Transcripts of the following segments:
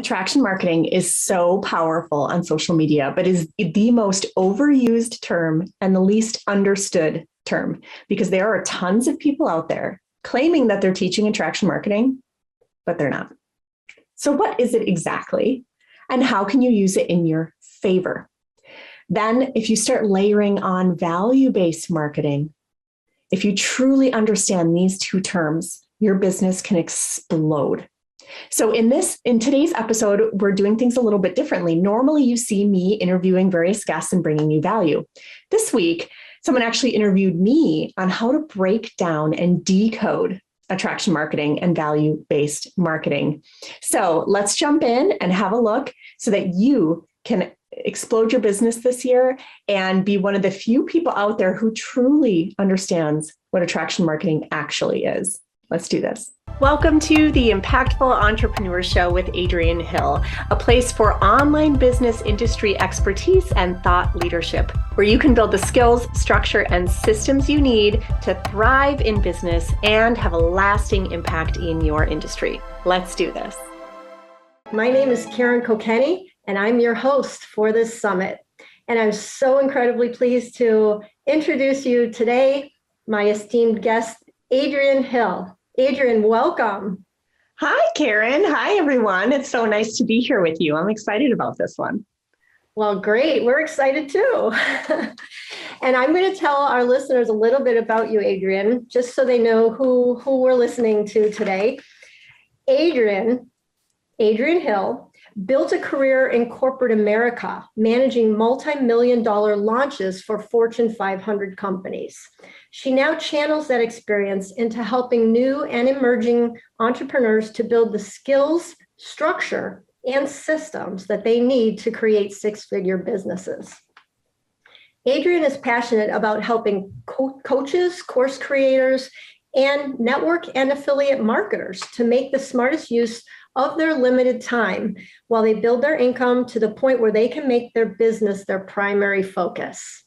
Attraction marketing is so powerful on social media, but is the most overused term and the least understood term because there are tons of people out there claiming that they're teaching attraction marketing, but they're not. So what is it exactly? And how can you use it in your favor? Then if you start layering on value-based marketing, if you truly understand these two terms, your business can explode. So in today's episode, we're doing things a little bit differently. Normally you see me interviewing various guests and bringing you value. This week, someone actually interviewed me on how to break down and decode attraction marketing and value-based marketing. So let's jump in and have a look so that you can explode your business this year and be one of the few people out there who truly understands what attraction marketing actually is. Let's do this. Welcome to the Impactful Entrepreneur Show with Adrienne Hill, a place for online business industry expertise and thought leadership, where you can build the skills, structure, and systems you need to thrive in business and have a lasting impact in your industry. Let's do this. My name is Karen Kokeni, and I'm your host for this summit. And I'm so incredibly pleased to introduce you today, my esteemed guest, Adrienne Hill. Adrienne, welcome. Hi, Karen. Hi, everyone. It's so nice to be here with you. I'm excited about this one. Well, great. We're excited too. And I'm going to tell our listeners a little bit about you, Adrienne, just so they know who we're listening to today. Adrienne Hill built a career in corporate America, managing multi-million-dollar launches for Fortune 500 companies. She now channels that experience into helping new and emerging entrepreneurs to build the skills, structure, and systems that they need to create six-figure businesses. Adrienne is passionate about helping coaches, course creators, and network and affiliate marketers to make the smartest use of their limited time while they build their income to the point where they can make their business their primary focus.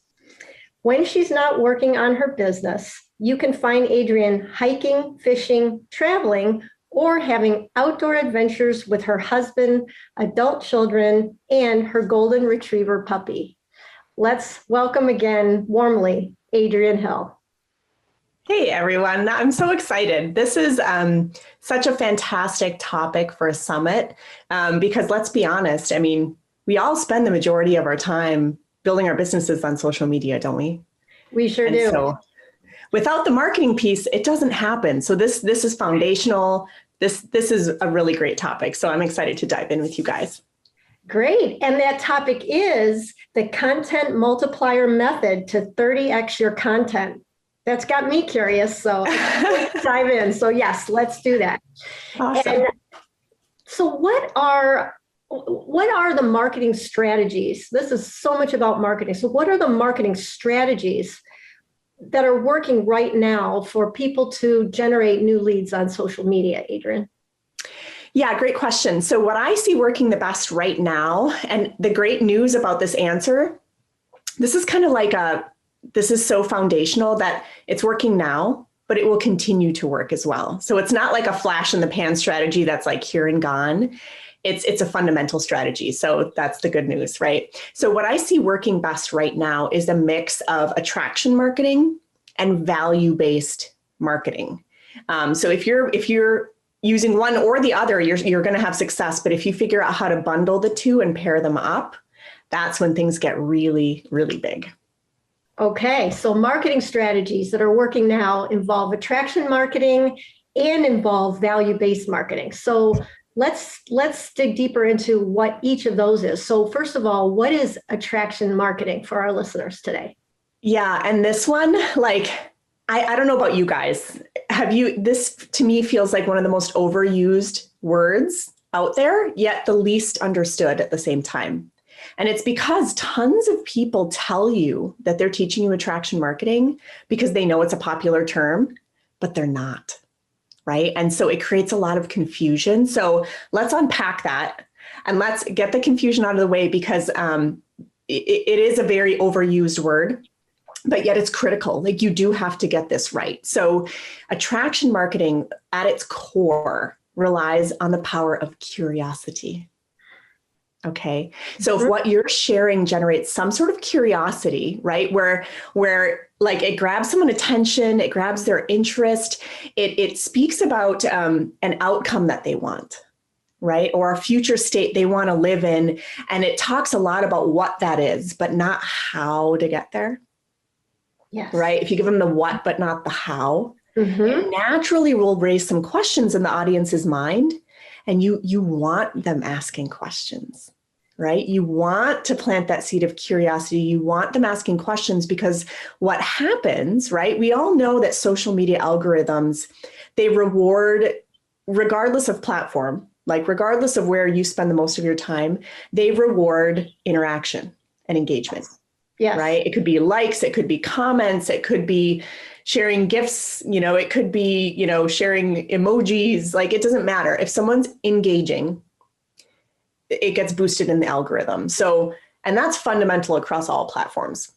When she's not working on her business, you can find Adrienne hiking, fishing, traveling, or having outdoor adventures with her husband, adult children, and her golden retriever puppy. Let's welcome again warmly, Adrienne Hill. Hey, everyone. I'm so excited. This is such a fantastic topic for a summit because let's be honest, I mean, we all spend the majority of our time building our businesses on social media, don't we? We sure do. So without the marketing piece, it doesn't happen. So this is foundational. This is a really great topic. So I'm excited to dive in with you guys. Great. And that topic is the content multiplier method to 30x your content. That's got me curious, so let's dive in. So yes, let's do that. Awesome. And so what are the marketing strategies? This is so much about marketing. So what are the marketing strategies that are working right now for people to generate new leads on social media, Adrienne? Yeah, great question. So what I see working the best right now, and the great news about this answer, this is kind of like this is so foundational that it's working now, but it will continue to work as well. So it's not like a flash in the pan strategy that's like here and gone. It's a fundamental strategy. So that's the good news, right? So what I see working best right now is a mix of attraction marketing and value-based marketing. So if you're using one or the other, you're going to have success. But if you figure out how to bundle the two and pair them up, that's when things get really, really big. Okay, so marketing strategies that are working now involve attraction marketing and involve value-based marketing. So let's dig deeper into what each of those is. So first of all, what is attraction marketing for our listeners today? Yeah, and this one, like, I don't know about you guys. This to me feels like one of the most overused words out there, yet the least understood at the same time. And it's because tons of people tell you that they're teaching you attraction marketing because they know it's a popular term, but they're not, right? And so it creates a lot of confusion. So let's unpack that and let's get the confusion out of the way because it is a very overused word, but yet it's critical. Like you do have to get this right. So attraction marketing at its core relies on the power of curiosity. Okay. So if what you're sharing generates some sort of curiosity, right? Where like it grabs someone's attention, it grabs their interest, it speaks about an outcome that they want, right? Or a future state they want to live in. And it talks a lot about what that is, but not how to get there. Yes. Right? If you give them the what, but not the how, Mm-hmm. it naturally will raise some questions in the audience's mind. And you want them asking questions, right? You want to plant that seed of curiosity. You want them asking questions because what happens, right? We all know that social media algorithms, they reward, regardless of platform, like regardless of where you spend the most of your time, they reward interaction and engagement. Yes. Right? It could be likes, it could be comments, it could be sharing gifts, it could be, sharing emojis. Like, it doesn't matter. If someone's engaging, it gets boosted in the algorithm. So, and that's fundamental across all platforms.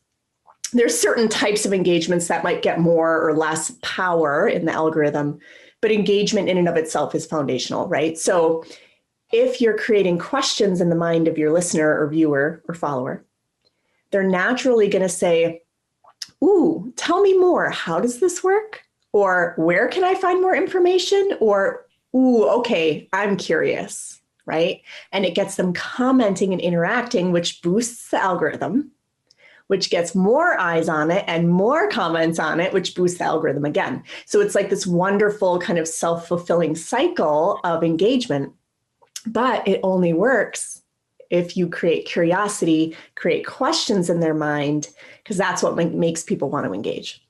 There's certain types of engagements that might get more or less power in the algorithm, but engagement in and of itself is foundational, right? So if you're creating questions in the mind of your listener or viewer or follower, they're naturally going to say, ooh, tell me more. How does this work? Or where can I find more information? Or, ooh, okay, I'm curious, right? And it gets them commenting and interacting, which boosts the algorithm, which gets more eyes on it and more comments on it, which boosts the algorithm again. So it's like this wonderful kind of self-fulfilling cycle of engagement, but it only works if you create curiosity, create questions in their mind, because that's what makes people want to engage.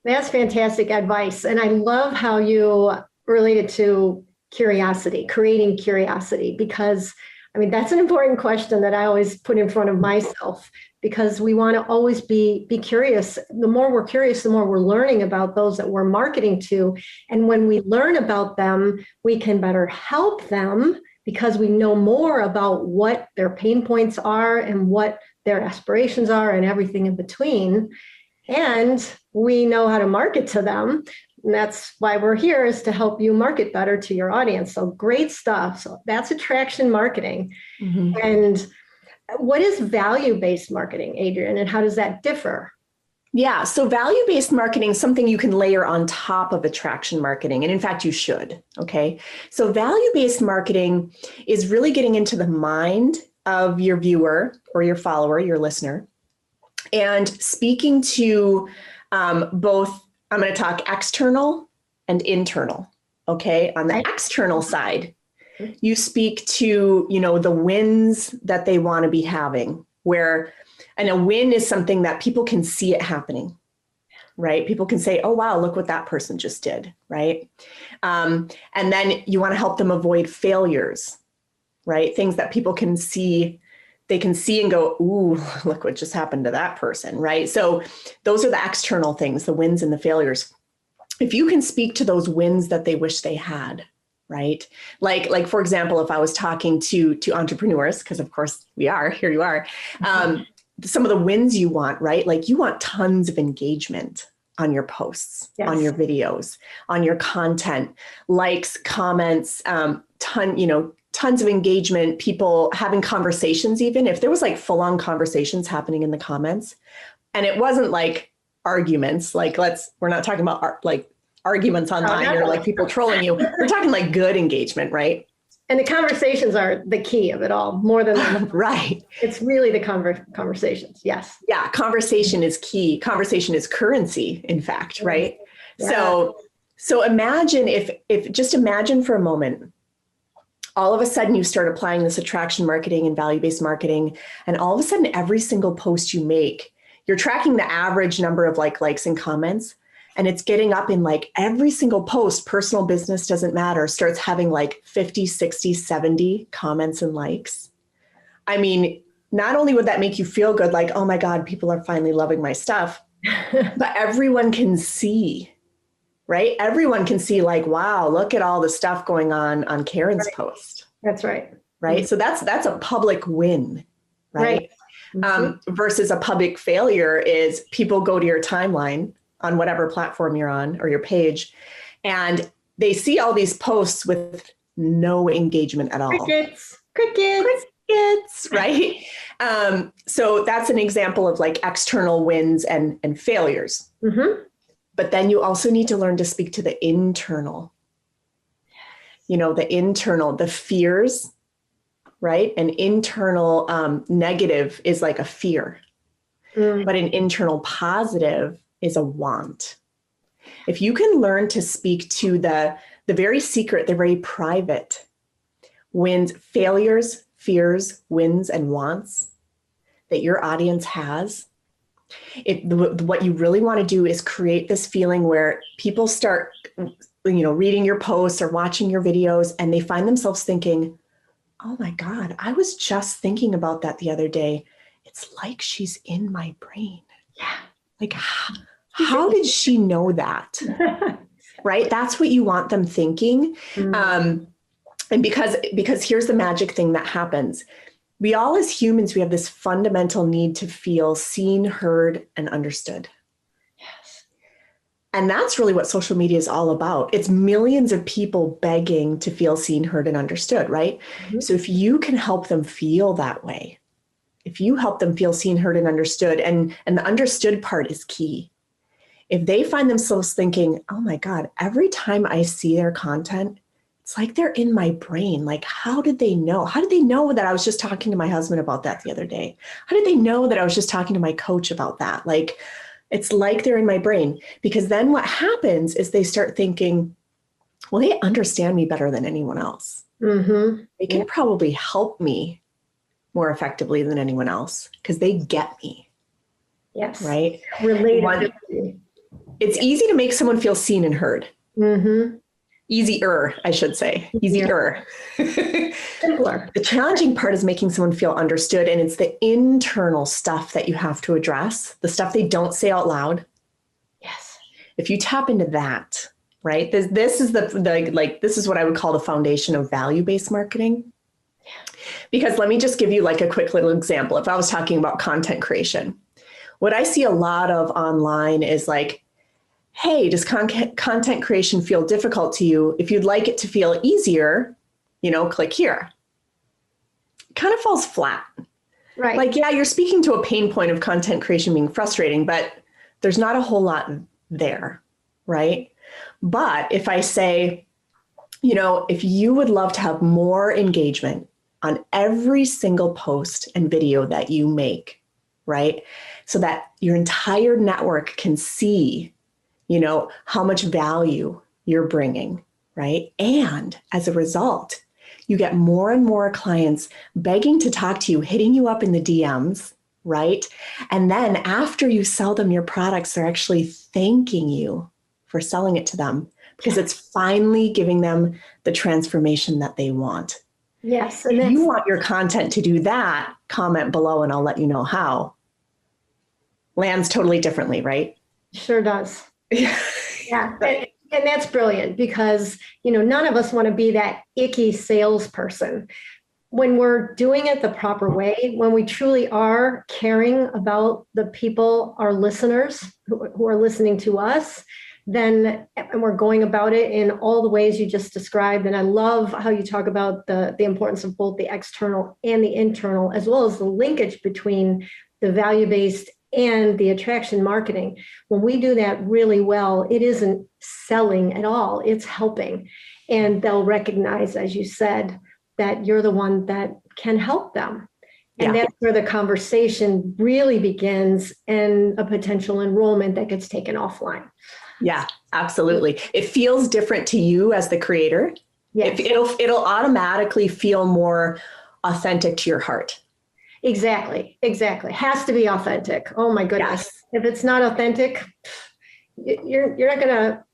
That's fantastic advice. And I love how you related to curiosity, creating curiosity, because that's an important question that I always put in front of myself, because we want to always be curious. The more we're curious, the more we're learning about those that we're marketing to. And when we learn about them, we can better help them because we know more about what their pain points are and what their aspirations are and everything in between. And we know how to market to them. And that's why we're here, is to help you market better to your audience. So great stuff. So that's attraction marketing. Mm-hmm. And what is value-based marketing, Adrienne, and how does that differ? Yeah, so value-based marketing is something you can layer on top of attraction marketing. And in fact, you should, okay? So value-based marketing is really getting into the mind of your viewer or your follower, your listener, and speaking to both, I'm going to talk external and internal, okay? On the external side, you speak to, the wins that they want to be having, and a win is something that people can see it happening, right? People can say, oh, wow, look what that person just did, right? And then you want to help them avoid failures, right? Things that people can see, they can see and go, ooh, look what just happened to that person, right? So those are the external things, the wins and the failures. If you can speak to those wins that they wish they had, right? Like for example, if I was talking to entrepreneurs, because of course we are, here you are, some of the wins you want, right? Like you want tons of engagement on your posts, yes, on your videos, on your content, likes, comments, tons of engagement, people having conversations, even if there was like full-on conversations happening in the comments. And it wasn't like arguments, we're not talking about arguments online or like people trolling you. We're talking like good engagement, right? And the conversations are the key of it all, more than right. It's really the conversations. Yes. Yeah. Conversation is key. Conversation is currency, in fact, right? Yeah. So imagine if just imagine for a moment, all of a sudden you start applying this attraction marketing and value-based marketing. And all of a sudden, every single post you make, you're tracking the average number of likes and comments. And it's getting up in every single post, personal, business, doesn't matter, starts having 50, 60, 70 comments and likes. I mean, not only would that make you feel good, oh my God, people are finally loving my stuff, but everyone can see, right? Everyone can see wow, look at all the stuff going on Karen's post. That's right. Right. Mm-hmm. So that's a public win, right? Mm-hmm. Versus a public failure is people go to your timeline on whatever platform you're on or your page, and they see all these posts with no engagement at all. Crickets. crickets, right? So that's an example of like external wins and failures. Mm-hmm. But then you also need to learn to speak to the internal, the fears, right? An internal negative is like a fear, but an internal positive is a want. If you can learn to speak to the very secret, the very private wins, failures, fears, wins, and wants that your audience has, what you really want to do is create this feeling where people start, reading your posts or watching your videos, and they find themselves thinking, oh my God, I was just thinking about that the other day. It's like she's in my brain. Yeah. Like, how did she know that? Right? That's what you want them thinking. And because here's the magic thing that happens. We all as humans, we have this fundamental need to feel seen, heard, and understood. Yes. And that's really what social media is all about. It's millions of people begging to feel seen, heard, and understood, right? Mm-hmm. So if you can help them feel that way, if you help them feel seen, heard, and understood, and the understood part is key. If they find themselves thinking, oh my God, every time I see their content, it's like they're in my brain. Like, how did they know? How did they know that I was just talking to my husband about that the other day? How did they know that I was just talking to my coach about that? Like, it's like they're in my brain. Because then what happens is they start thinking, well, they understand me better than anyone else. Mm-hmm. They can probably help me more effectively than anyone else because they get me. Yes. Right? Relatability. It's easy to make someone feel seen and heard. Mm-hmm. Easier, I should say. Easier. Simpler. The challenging part is making someone feel understood, and it's the internal stuff that you have to address, the stuff they don't say out loud. Yes. If you tap into that, right? This is this is what I would call the foundation of value-based marketing. Yeah. Because let me just give you like a quick little example. If I was talking about content creation, what I see a lot of online is like, hey, does content creation feel difficult to you? If you'd like it to feel easier, click here. It kind of falls flat. Right. Like, yeah, you're speaking to a pain point of content creation being frustrating, but there's not a whole lot there, right? But if I say, if you would love to have more engagement on every single post and video that you make, right? So that your entire network can see how much value you're bringing, right? And as a result, you get more and more clients begging to talk to you, hitting you up in the DMs, right? And then after you sell them your products, they're actually thanking you for selling it to them because it's finally giving them the transformation that they want. Yes. And if you want your content to do that, comment below and I'll let you know how. Lands totally differently, right? Sure does. Yeah. And that's brilliant because, none of us want to be that icky salesperson. When we're doing it the proper way, when we truly are caring about the people, our listeners who are listening to us, and we're going about it in all the ways you just described. And I love how you talk about the importance of both the external and the internal, as well as the linkage between the value-based and the attraction marketing. When we do that really well, it isn't selling at all, it's helping. And they'll recognize, as you said, that you're the one that can help them. And that's where the conversation really begins and a potential enrollment that gets taken offline. Yeah, absolutely. It feels different to you as the creator. Yes. It'll automatically feel more authentic to your heart. Exactly. Has to be authentic. Oh my goodness. Yes. If it's not authentic, you're not gonna,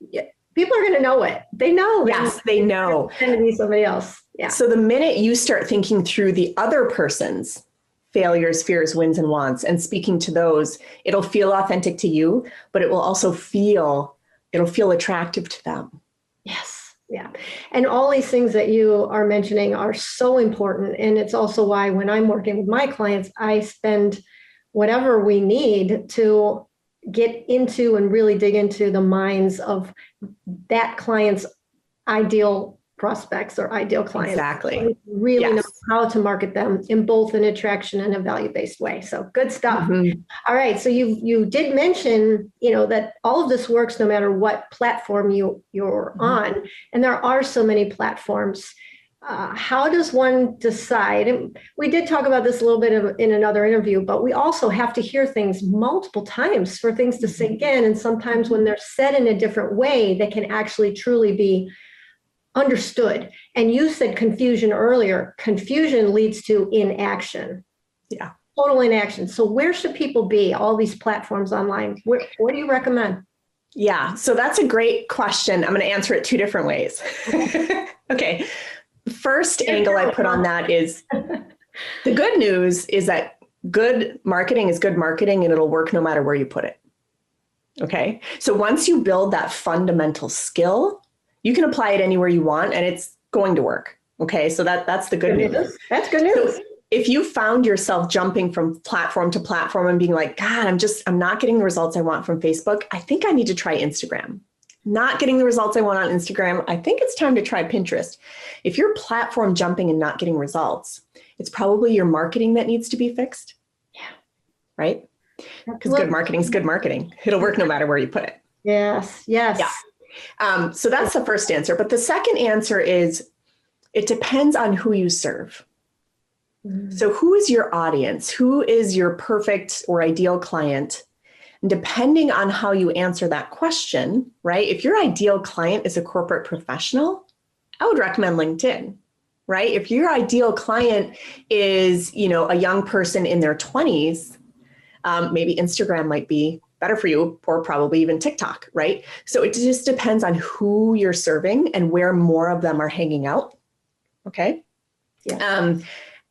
people are gonna know it. They know. Yes, they know. It's gonna be somebody else. Yeah. So the minute you start thinking through the other person's failures, fears, wins, and wants, and speaking to those, it'll feel authentic to you, but it will also feel attractive to them. Yes. Yeah. And all these things that you are mentioning are so important. And it's also why when I'm working with my clients, I spend whatever we need to get into and really dig into the minds of that client's ideal prospects or ideal clients. Exactly. So really Yes. know how to market them in both an attraction and a value-based way. So good stuff. Mm-hmm. All right. So you did mention, that all of this works no matter what platform you're on. And there are so many platforms. How does one decide? And we did talk about this a little bit in another interview, but we also have to hear things multiple times for things to sink in. And sometimes when they're said in a different way, they can actually truly be understood. And you said confusion earlier. Confusion leads to inaction. Yeah. Total inaction. So where should people be? All these platforms online. What do you recommend? Yeah. So that's a great question. I'm going to answer it two different ways. Okay. First angle I put on that is the good news is that good marketing is good marketing and it'll work no matter where you put it. Okay. So once you build that fundamental skill, you can apply it anywhere you want and it's going to work. Okay. So that's the good news. That's good news. So if you found yourself jumping from platform to platform and being like, God, I'm not getting the results I want from Facebook, I think I need to try Instagram. Not getting the results I want on Instagram, I think it's time to try Pinterest. If you're platform jumping and not getting results, it's probably your marketing that needs to be fixed. Yeah. Right? Because good marketing is good marketing. It'll work no matter where you put it. Yes. Yes. Yeah. So that's the first answer. But the second answer is it depends on who you serve. So who is your audience? Who is your perfect or ideal client? And depending on how you answer that question, right? If your ideal client is a corporate professional, I would recommend LinkedIn, right? If your ideal client is, a young person in their 20s, maybe Instagram might be better for you, or probably even TikTok, right? So it just depends on who you're serving and where more of them are hanging out. Okay. Yeah.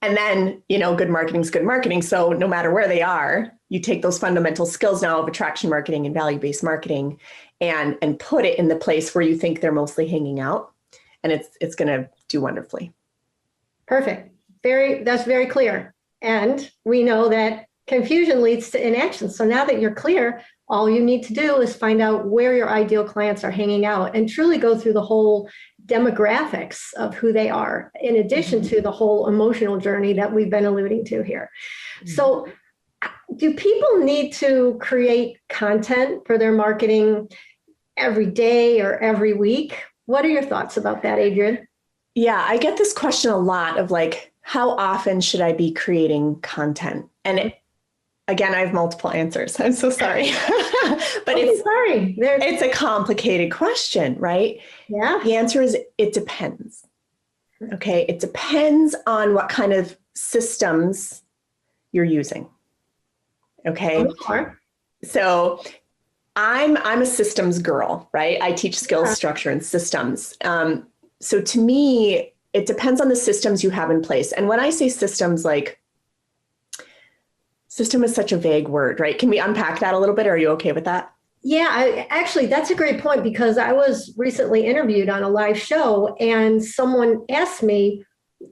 And then, good marketing is good marketing. So no matter where they are, you take those fundamental skills now of attraction marketing and value-based marketing and put it in the place where you think they're mostly hanging out. And it's going to do wonderfully. Perfect. That's very clear. And we know that confusion leads to inaction. So now that you're clear, all you need to do is find out where your ideal clients are hanging out and truly go through the whole demographics of who they are, in addition to the whole emotional journey that we've been alluding to here. So do people need to create content for their marketing every day or every week? What are your thoughts about that, Adrienne? Yeah, I get this question a lot of like, how often should I be creating content? And again, I have multiple answers. I'm so sorry. But it's a complicated question, right? Yeah. The answer is it depends. Okay. It depends on what kind of systems you're using. Okay. So I'm a systems girl, right? I teach skills, structure, and systems. So to me, it depends on the systems you have in place. And when I say systems, like system is such a vague word, right? Can we unpack that a little bit? Are you okay with that? Yeah, actually, that's a great point because I was recently interviewed on a live show and someone asked me,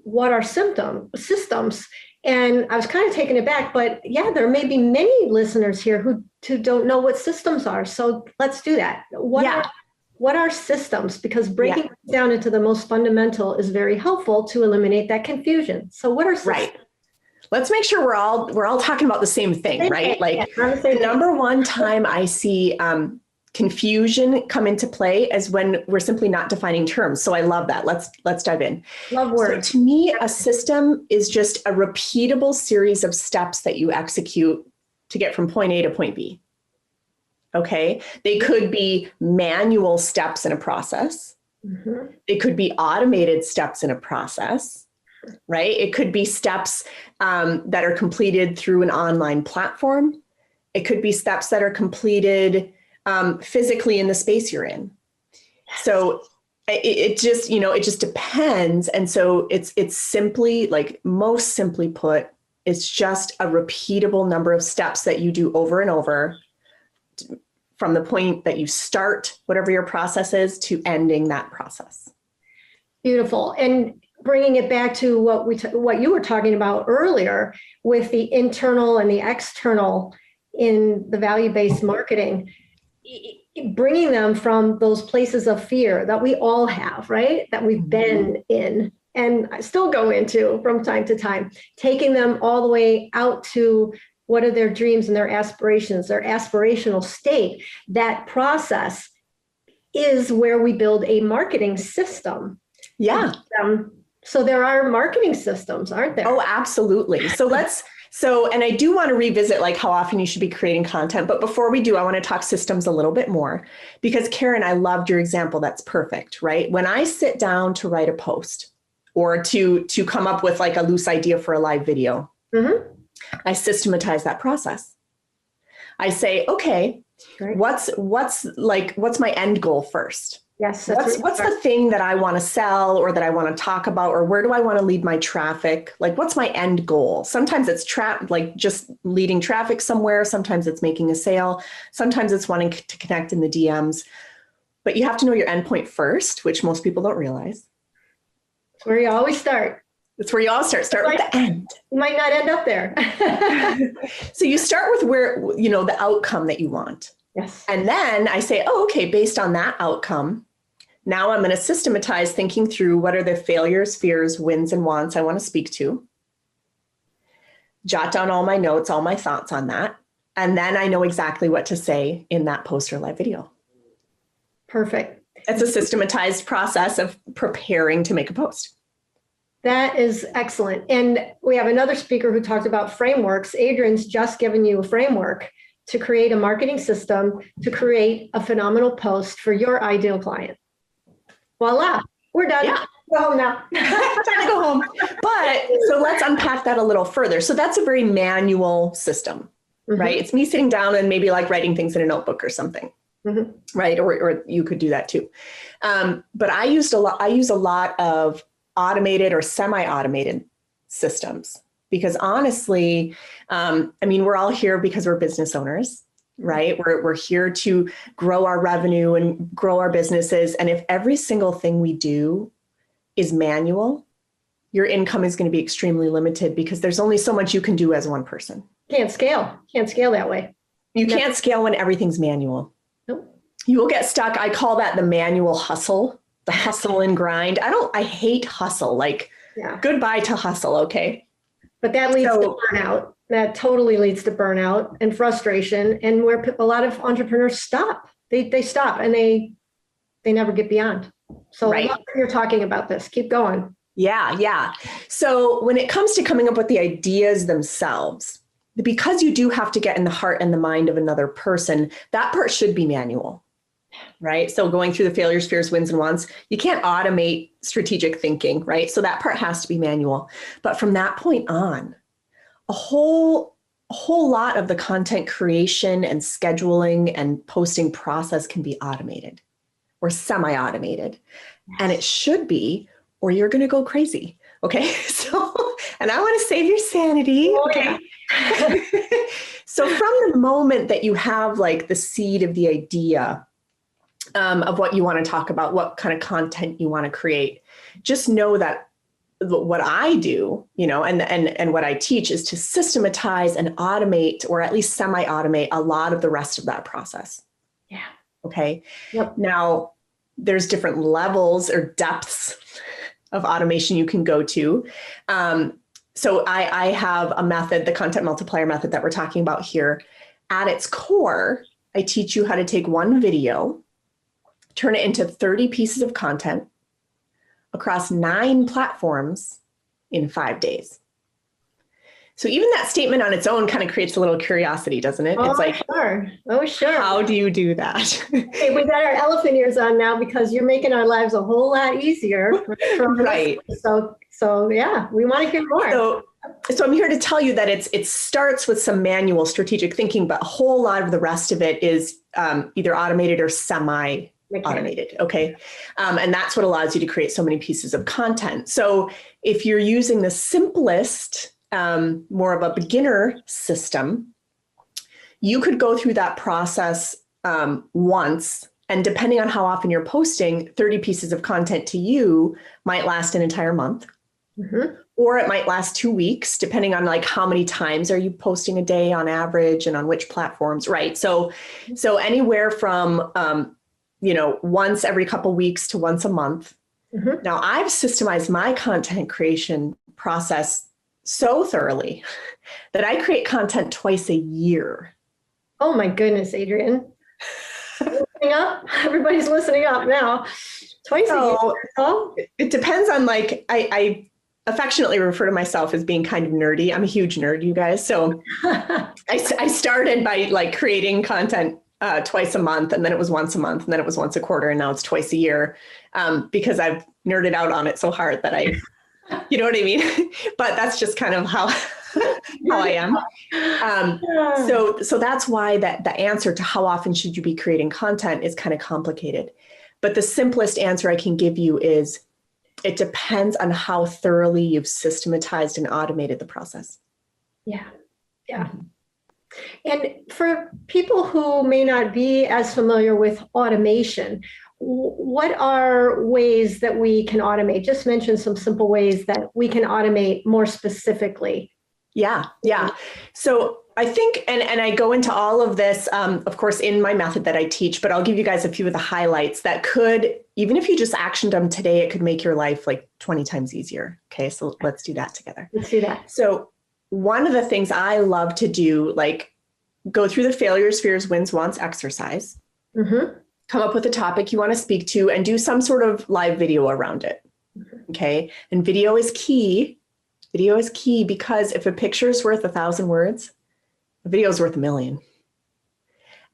what are systems? And I was kind of taken aback, but yeah, there may be many listeners here who don't know what systems are. So let's do that. What are systems? Because breaking it down into the most fundamental is very helpful to eliminate that confusion. So what are systems? Right. Let's make sure we're all talking about the same thing, right? Like the number one time I see confusion come into play is when we're simply not defining terms. So I love that. Let's dive in. Love words. So to me, a system is just a repeatable series of steps that you execute to get from point A to point B. Okay. They could be manual steps in a process. Mm-hmm. They could be automated steps in a process. Right? It could be steps that are completed through an online platform. It could be steps that are completed physically in the space you're in. So it just depends. And so it's simply, like, most simply put, it's just a repeatable number of steps that you do over and over from the point that you start whatever your process is to ending that process. Beautiful. And bringing it back to what you were talking about earlier with the internal and the external in the value-based marketing, bringing them from those places of fear that we all have, right? That we've been in and still go into from time to time, taking them all the way out to what are their dreams and their aspirations, their aspirational state. That process is where we build a marketing system. Yeah. So there are marketing systems, aren't there? Oh, absolutely. And I do want to revisit like how often you should be creating content. But before we do, I want to talk systems a little bit more because Karen, I loved your example. That's perfect, right? When I sit down to write a post or to come up with like a loose idea for a live video, I systematize that process. I say, okay, what's my end goal first? Yes. What's the thing that I want to sell or that I want to talk about, or where do I want to lead my traffic? Like, what's my end goal? Sometimes it's like just leading traffic somewhere. Sometimes it's making a sale. Sometimes it's wanting to connect in the DMs. But you have to know your endpoint first, which most people don't realize. It's where you always start. That's where you all start. Start with the end. You might not end up there. So you start with where, the outcome that you want. Yes. And then I say, oh, okay, based on that outcome, now I'm going to systematize thinking through what are the failures, fears, wins, and wants I want to speak to. Jot down all my notes, all my thoughts on that. And then I know exactly what to say in that post or live video. Perfect. It's a systematized process of preparing to make a post. That is excellent. And we have another speaker who talked about frameworks. Adrienne's just given you a framework to create a marketing system, to create a phenomenal post for your ideal client. Voila, we're done. Yeah. Go home now. Time to go home. But so let's unpack that a little further. So that's a very manual system, right? It's me sitting down and maybe like writing things in a notebook or something, right? Or you could do that too. But I use a lot of automated or semi-automated systems because honestly, we're all here because we're business owners. Right? We're here to grow our revenue and grow our businesses. And if every single thing we do is manual, your income is going to be extremely limited because there's only so much you can do as one person. Can't scale that way. You can't scale when everything's manual. Nope. You will get stuck. I call that the manual hustle, the hustle and grind. I hate hustle. Goodbye to hustle. Okay. But that leads to burnout. That totally leads to burnout and frustration, and where a lot of entrepreneurs stop. They stop and they never get beyond. So I love that you're talking about this. Keep going. Yeah. So when it comes to coming up with the ideas themselves, because you do have to get in the heart and the mind of another person, that part should be manual, right? So going through the failures, fears, wins, and wants, you can't automate strategic thinking, right? So that part has to be manual. But from that point on, a whole lot of the content creation and scheduling and posting process can be automated or semi-automated. And it should be, or you're going to go crazy. Okay. So, and I want to save your sanity. Okay. So from the moment that you have like the seed of the idea of what you want to talk about, what kind of content you want to create, just know that what I do, and what I teach is to systematize and automate, or at least semi-automate a lot of the rest of that process. Yeah. Okay. Yep. Now there's different levels or depths of automation you can go to. So I have a method, the content multiplier method that we're talking about here. At its core, I teach you how to take one video, turn it into 30 pieces of content across 9 platforms in 5 days. So even that statement on its own kind of creates a little curiosity, doesn't it? It's like, sure. How do you do that? Hey, we got our elephant ears on now because you're making our lives a whole lot easier. Right. So yeah, we want to hear more. So I'm here to tell you that it starts with some manual strategic thinking, but a whole lot of the rest of it is either automated or semi-automated. Okay. And that's what allows you to create so many pieces of content. So if you're using the simplest, more of a beginner system, you could go through that process once. And depending on how often you're posting, 30 pieces of content to you might last an entire month. or it might last 2 weeks, depending on like how many times are you posting a day on average and on which platforms, right? So anywhere from, once every couple weeks to once a month. Mm-hmm. Now I've systemized my content creation process so thoroughly that I create content twice a year. Oh my goodness, Adrienne. Listening up? Everybody's listening up now. Twice a year. Oh. It depends on like, I affectionately refer to myself as being kind of nerdy. I'm a huge nerd, you guys. So I started by like creating content twice a month, and then it was once a month, and then it was once a quarter, and now it's twice a year, because I've nerded out on it so hard that you know what I mean? But that's just kind of how I am. So that's why the answer to how often should you be creating content is kind of complicated. But the simplest answer I can give you is it depends on how thoroughly you've systematized and automated the process. Yeah. Yeah. And for people who may not be as familiar with automation, what are ways that we can automate? Just mention some simple ways that we can automate more specifically. Yeah. So I think, and I go into all of this, of course, in my method that I teach, but I'll give you guys a few of the highlights that could, even if you just actioned them today, it could make your life like 20 times easier. Okay. So let's do that together. Let's do that. So one of the things I love to do, like go through the failures, fears, wins, wants exercise, mm-hmm. come up with a topic you want to speak to and do some sort of live video around it. Mm-hmm. Okay. And video is key. Video is key because if a picture is worth 1,000 words, a video is worth 1,000,000.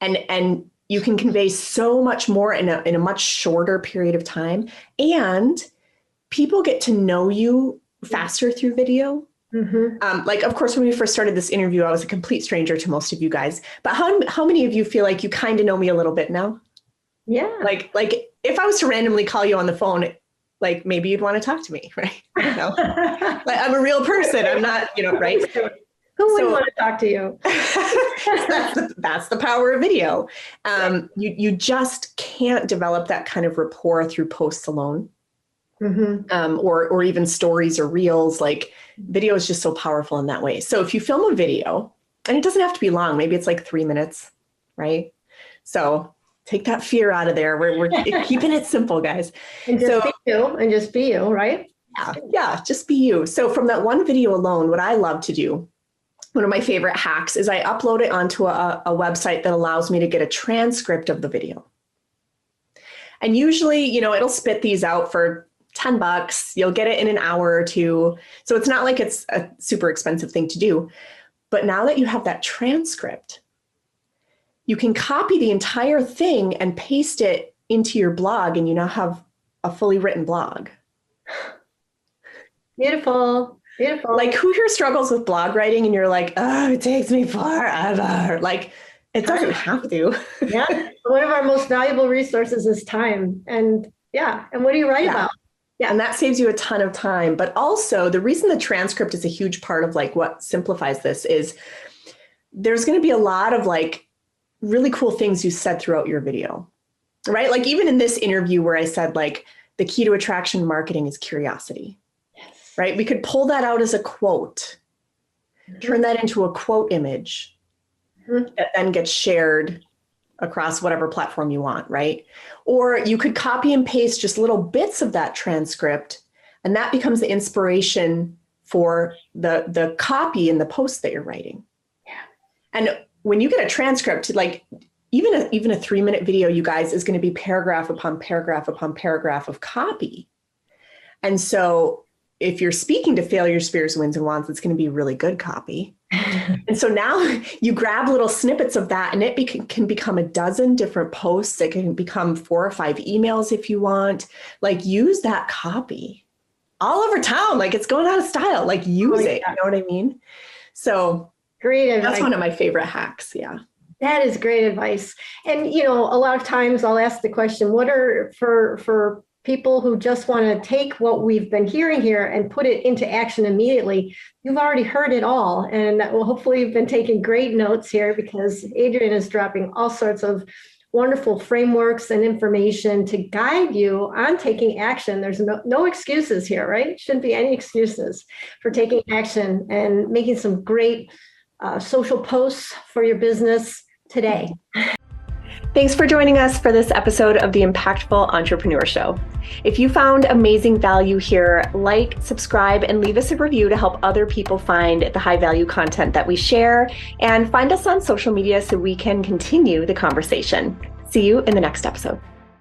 And you can convey so much more in a much shorter period of time. And people get to know you faster through video. Mm-hmm. Like, of course, when we first started this interview, I was a complete stranger to most of you guys. But how many of you feel like you kind of know me a little bit now? Yeah. Like if I was to randomly call you on the phone, like maybe you'd want to talk to me, right? I don't know. Like I'm a real person. I'm not, right? Who wouldn't want to talk to you? That's the power of video. You just can't develop that kind of rapport through posts alone. Mm-hmm. Or even stories or reels. Like video is just so powerful in that way. So if you film a video, and it doesn't have to be long, maybe it's like 3 minutes, right? So take that fear out of there. We're keeping it simple, guys. And just be you, right? Yeah, just be you. So from that one video alone, what I love to do, one of my favorite hacks is I upload it onto a website that allows me to get a transcript of the video. And usually, it'll spit these out for $10. You'll get it in an hour or two. So it's not like it's a super expensive thing to do. But now that you have that transcript, you can copy the entire thing and paste it into your blog, and you now have a fully written blog. Beautiful. Like, who here struggles with blog writing and you're like, oh, it takes me forever. Like, it doesn't have to. Yeah. One of our most valuable resources is time. And what do you write about? Yeah. And that saves you a ton of time. But also the reason the transcript is a huge part of like what simplifies this is there's going to be a lot of like really cool things you said throughout your video, right? Like even in this interview where I said like the key to attraction marketing is curiosity. Right? We could pull that out as a quote, turn that into a quote image that then gets shared across whatever platform you want, right? Or you could copy and paste just little bits of that transcript, and that becomes the inspiration for the copy in the post that you're writing. Yeah. And when you get a transcript, like even a 3-minute video, you guys, is going to be paragraph upon paragraph upon paragraph of copy. And so if you're speaking to failures, fears, wins, and wants, it's going to be really good copy. And so now you grab little snippets of that, and it can become a dozen different posts. It can become 4 or 5 emails if you want. Like use that copy all over town. Like it's going out of style. Like use it. You know what I mean? So great advice. That's one of my favorite hacks. Yeah. That is great advice. And, a lot of times I'll ask the question, what are for people who just want to take what we've been hearing here and put it into action immediately? You've already heard it all. And hopefully you've been taking great notes here because Adrienne is dropping all sorts of wonderful frameworks and information to guide you on taking action. There's no excuses here, right? Shouldn't be any excuses for taking action and making some great social posts for your business today. Thanks for joining us for this episode of the Impactful Entrepreneur Show. If you found amazing value here, like, subscribe, and leave us a review to help other people find the high value content that we share, and find us on social media so we can continue the conversation. See you in the next episode.